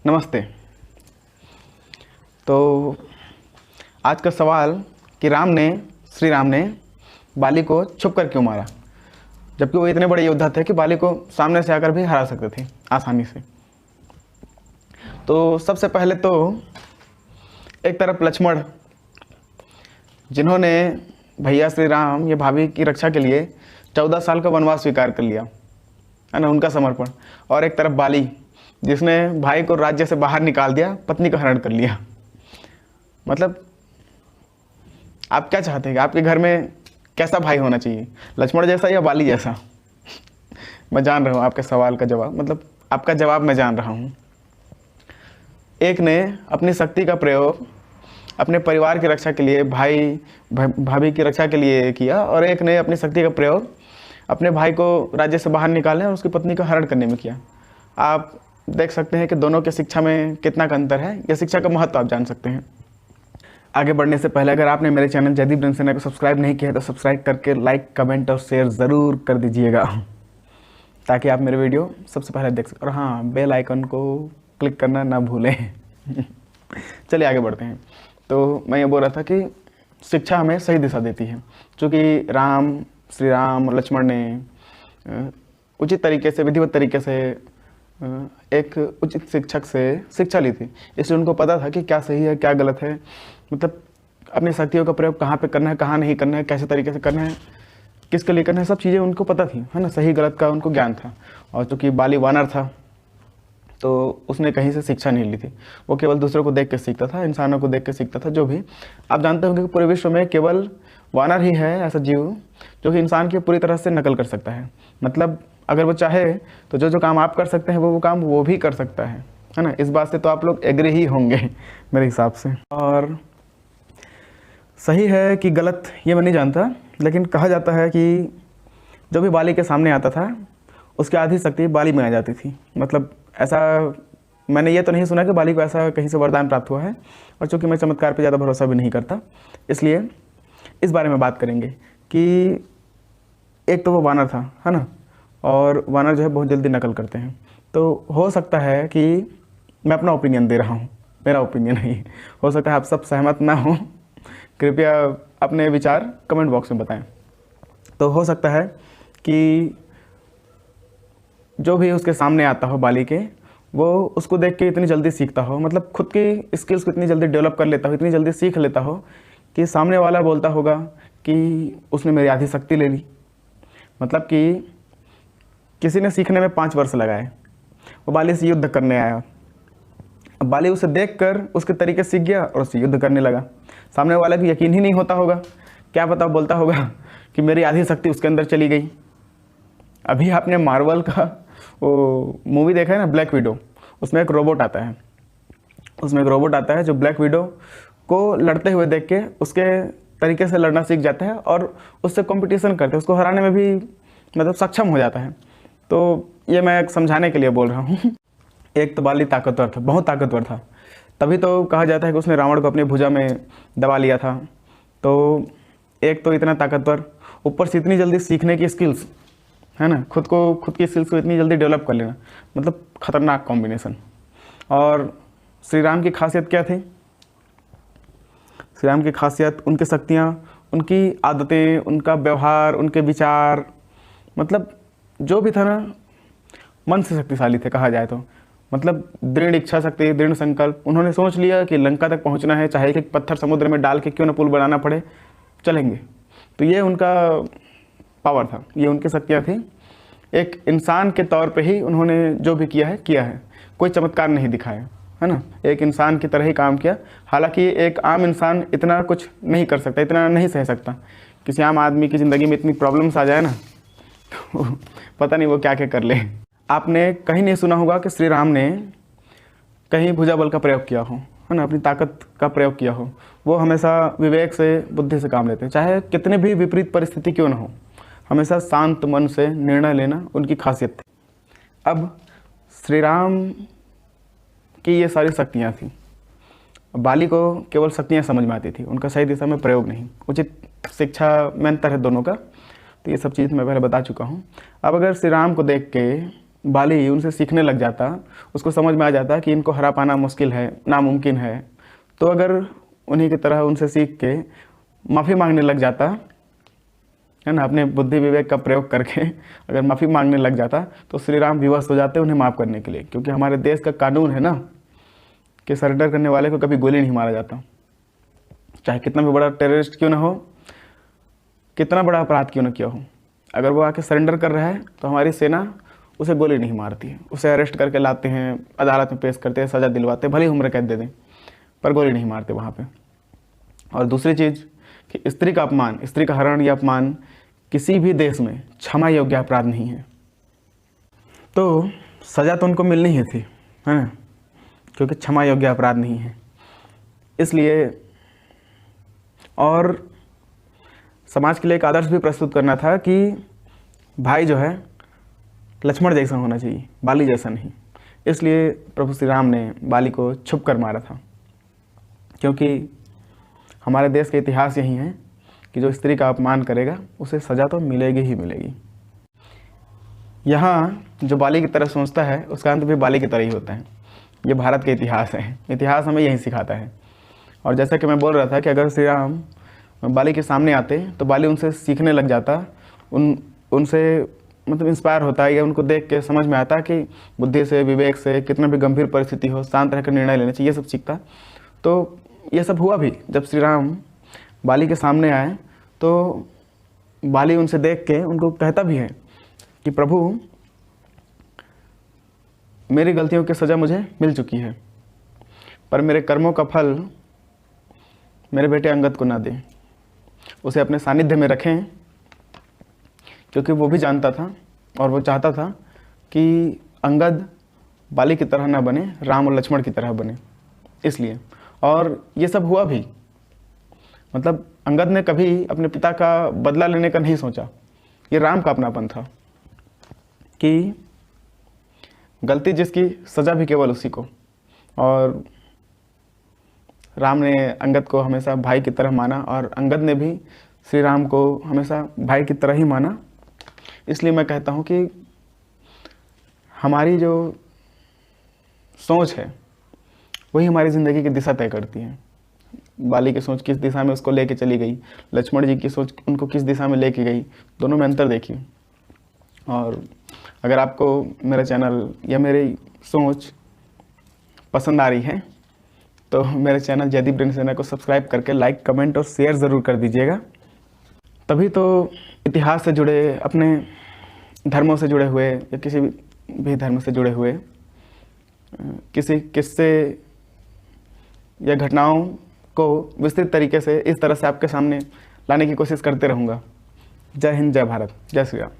नमस्ते। तो आज का सवाल कि श्री राम ने बाली को छुप कर क्यों मारा, जबकि वो इतने बड़े योद्धा थे कि बाली को सामने से आकर भी हरा सकते थे आसानी से। तो सबसे पहले तो एक तरफ लक्ष्मण, जिन्होंने भैया श्री राम ये भाभी की रक्षा के लिए 14 साल का वनवास स्वीकार कर लिया, है ना, उनका समर्पण। और एक तरफ बाली, जिसने भाई को राज्य से बाहर निकाल दिया, पत्नी का हरण कर लिया। मतलब आप क्या चाहते हैं कि आपके घर में कैसा भाई होना चाहिए, लक्ष्मण जैसा या बाली जैसा? मैं जान रहा हूँ आपके सवाल का जवाब, मतलब आपका जवाब मैं जान रहा हूँ। एक ने अपनी शक्ति का प्रयोग अपने परिवार की रक्षा के लिए, भाभी की रक्षा के लिए किया, और एक ने अपनी शक्ति का प्रयोग अपने भाई को राज्य से बाहर निकालने और उसकी पत्नी का हरण करने में किया। आप देख सकते हैं कि दोनों के शिक्षा में कितना का अंतर है, या शिक्षा का महत्व आप जान सकते हैं। आगे बढ़ने से पहले अगर आपने मेरे चैनल जयदीप रंगसेना को सब्सक्राइब नहीं किया है तो सब्सक्राइब करके लाइक, कमेंट और शेयर ज़रूर कर दीजिएगा, ताकि आप मेरे वीडियो सबसे पहले देख सकें। और हाँ, बेल आइकन को क्लिक करना ना भूलें। चलिए आगे बढ़ते हैं। तो मैं ये बोल रहा था कि शिक्षा हमें सही दिशा देती है, क्योंकि श्री राम और लक्ष्मण ने उचित तरीके से, विधिवत तरीके से एक उचित शिक्षक से शिक्षा ली थी, इसलिए उनको पता था कि क्या सही है क्या गलत है, मतलब अपनी शक्तियों का प्रयोग कहाँ पे करना है, कहाँ नहीं करना है, कैसे तरीके से करना है, किसके लिए करना है, सब चीज़ें उनको पता थी, है ना, सही गलत का उनको ज्ञान था। और चूँकि बाली वानर था तो उसने कहीं से शिक्षा नहीं ली थी, वो केवल दूसरों को देख के सीखता था, इंसानों को देख के सीखता था। जो भी आप जानते होंगे कि पूरे विश्व में केवल वानर ही है ऐसा जीव जो कि इंसान की पूरी तरह से नकल कर सकता है। मतलब अगर वो चाहे तो जो काम आप कर सकते हैं वो काम वो भी कर सकता है ना। इस बात से तो आप लोग एग्री ही होंगे मेरे हिसाब से। और सही है कि गलत ये मैं नहीं जानता, लेकिन कहा जाता है कि जो भी बाली के सामने आता था उसकी आधी शक्ति बाली में आ जाती थी। मतलब ऐसा मैंने ये तो नहीं सुना कि बाली को ऐसा कहीं से वरदान प्राप्त हुआ है, और चूँकि मैं चमत्कार पे ज़्यादा भरोसा भी नहीं करता, इसलिए इस बारे में बात करेंगे कि एक तो वो वानर था, है ना, और वानर जो है बहुत जल्दी नकल करते हैं। तो हो सकता है कि मैं अपना ओपिनियन दे रहा हूँ, मेरा ओपिनियन है, हो सकता है आप सब सहमत ना हो, कृपया अपने विचार कमेंट बॉक्स में बताएं। तो हो सकता है कि जो भी उसके सामने आता हो बाली के, वो उसको देख के इतनी जल्दी सीखता हो, मतलब खुद की स्किल्स को इतनी जल्दी डेवलप कर लेता हो, इतनी जल्दी सीख लेता हो कि सामने वाला बोलता होगा कि उसने मेरी आधी शक्ति ले ली। मतलब कि किसी ने सीखने में 5 वर्ष लगाए, वो बाली से युद्ध करने आया, अब बाली उसे देखकर उसके तरीके सीख गया और उससे युद्ध करने लगा। सामने वाला भी यकीन ही नहीं होता होगा, क्या पता बोलता होगा कि मेरी आधी शक्ति उसके अंदर चली गई। अभी आपने मार्वल का वो मूवी देखा है ना, ब्लैक विडो, उसमें एक रोबोट आता है, जो ब्लैक विडो को लड़ते हुए देख के उसके तरीके से लड़ना सीख जाता है और उससे कंपटीशन करते हैं, उसको हराने में भी मतलब सक्षम हो जाता है। तो ये मैं समझाने के लिए बोल रहा हूँ। एक तो बाली ताकतवर था, बहुत ताकतवर था, तभी तो कहा जाता है कि उसने रावण को अपनी भुजा में दबा लिया था। तो एक तो इतना ताकतवर, ऊपर से इतनी जल्दी सीखने की स्किल्स, है ना, खुद की स्किल्स को इतनी जल्दी डेवलप कर लेना, मतलब खतरनाक कॉम्बिनेशन। और श्री राम की खासियत क्या थी? श्री राम की खासियत उनकी शक्तियाँ, उनकी आदतें, उनका व्यवहार, उनके विचार, मतलब जो भी था ना, मन से शक्तिशाली थे कहा जाए तो। मतलब दृढ़ इच्छा शक्ति, दृढ़ संकल्प, उन्होंने सोच लिया कि लंका तक पहुंचना है, चाहे कि पत्थर समुद्र में डाल के क्यों ना पुल बनाना पड़े, चलेंगे। तो ये उनका पावर था, ये उनकी शक्तियाँ थी। एक इंसान के तौर पे ही उन्होंने जो भी किया है, कोई चमत्कार नहीं दिखाया, है ना, एक इंसान की तरह ही काम किया। हालांकि एक आम इंसान इतना कुछ नहीं कर सकता, इतना नहीं सह सकता। किसी आम आदमी की ज़िंदगी में इतनी प्रॉब्लम्स आ जाए ना, तो पता नहीं वो क्या क्या कर ले। आपने कहीं नहीं सुना होगा कि श्री राम ने कहीं भुजा बल का प्रयोग किया हो, है ना, अपनी ताकत का प्रयोग किया हो। वो हमेशा विवेक से, बुद्धि से काम लेते हैं, चाहे कितने भी विपरीत परिस्थिति क्यों ना हो, हमेशा शांत मन से निर्णय लेना उनकी खासियत थी। अब श्री राम की ये सारी शक्तियाँ थी, बाली को केवल शक्तियाँ समझ में आती थी, उनका सही दिशा में प्रयोग नहीं। उचित शिक्षा में अंतर है दोनों का, तो ये सब चीज़ मैं पहले बता चुका हूँ। अब अगर श्री राम को देख के बाली उनसे सीखने लग जाता, उसको समझ में आ जाता कि इनको हरा पाना मुश्किल है, नामुमकिन है, तो अगर उन्हीं की तरह उनसे सीख के माफ़ी मांगने लग जाता है ना, अपने बुद्धि विवेक का प्रयोग करके अगर माफ़ी मांगने लग जाता तो श्री राम विवश हो जाते उन्हें माफ़ करने के लिए। क्योंकि हमारे देश का कानून है ना कि सरेंडर करने वाले को कभी गोली नहीं मारा जाता, चाहे कितना भी बड़ा टेररिस्ट क्यों ना हो, कितना बड़ा अपराध क्यों ना किया हो। अगर वो आके सरेंडर कर रहा है तो हमारी सेना उसे गोली नहीं मारती है, उसे अरेस्ट करके लाते हैं, अदालत में पेश करते हैं, सज़ा दिलवाते हैं, भले ही उम्र कैद दे दें, पर गोली नहीं मारते वहाँ पे। और दूसरी चीज़ कि स्त्री का अपमान, स्त्री का हरण या अपमान किसी भी देश में क्षमा योग्य अपराध नहीं है। तो सज़ा तो उनको मिलनी ही थी, है ना, क्योंकि क्षमा योग्य अपराध नहीं है। इसलिए और समाज के लिए एक आदर्श भी प्रस्तुत करना था कि भाई जो है लक्ष्मण जैसा होना चाहिए, बाली जैसा नहीं। इसलिए प्रभु श्री राम ने बाली को छुप कर मारा था, क्योंकि हमारे देश का इतिहास यही है कि जो स्त्री का अपमान करेगा उसे सज़ा तो मिलेगी ही मिलेगी। यहाँ जो बाली की तरह सोचता है उसका अंत भी बाली की तरह ही होता है। ये भारत का इतिहास है, इतिहास हमें यही सिखाता है। और जैसा कि मैं बोल रहा था कि अगर श्री राम बाली के सामने आते तो बाली उनसे सीखने लग जाता, उनसे मतलब इंस्पायर होता है, या उनको देख के समझ में आता कि बुद्धि से, विवेक से, कितना भी गंभीर परिस्थिति हो शांत रहकर निर्णय लेना चाहिए, ये सब सीखता। तो ये सब हुआ भी। जब श्री राम बाली के सामने आए तो बाली उनसे देख के उनको कहता भी है कि प्रभु मेरी गलतियों की सज़ा मुझे मिल चुकी है, पर मेरे कर्मों का फल मेरे बेटे अंगद को ना दें, उसे अपने सानिध्य में रखें। क्योंकि वो भी जानता था और वो चाहता था कि अंगद बाली की तरह ना बने, राम और लक्ष्मण की तरह बने, इसलिए। और ये सब हुआ भी। मतलब अंगद ने कभी अपने पिता का बदला लेने का नहीं सोचा। ये राम का अपनापन था कि गलती जिसकी सज़ा भी केवल उसी को। और राम ने अंगद को हमेशा भाई की तरह माना और अंगद ने भी श्री राम को हमेशा भाई की तरह ही माना। इसलिए मैं कहता हूँ कि हमारी जो सोच है वही हमारी ज़िंदगी की दिशा तय करती है। बाली की सोच किस दिशा में उसको लेके चली गई, लक्ष्मण जी की सोच उनको किस दिशा में लेके गई, दोनों में अंतर देखिए। और अगर आपको मेरा चैनल या मेरी सोच पसंद आ रही है तो मेरे चैनल जयदीप रेणसेना को सब्सक्राइब करके लाइक, कमेंट और शेयर ज़रूर कर दीजिएगा। तभी तो इतिहास से जुड़े, अपने धर्मों से जुड़े हुए या किसी भी धर्म से जुड़े हुए किसी किस्से या घटनाओं को विस्तृत तरीके से इस तरह से आपके सामने लाने की कोशिश करते रहूँगा। जय हिंद, जय भारत, जय श्री राम।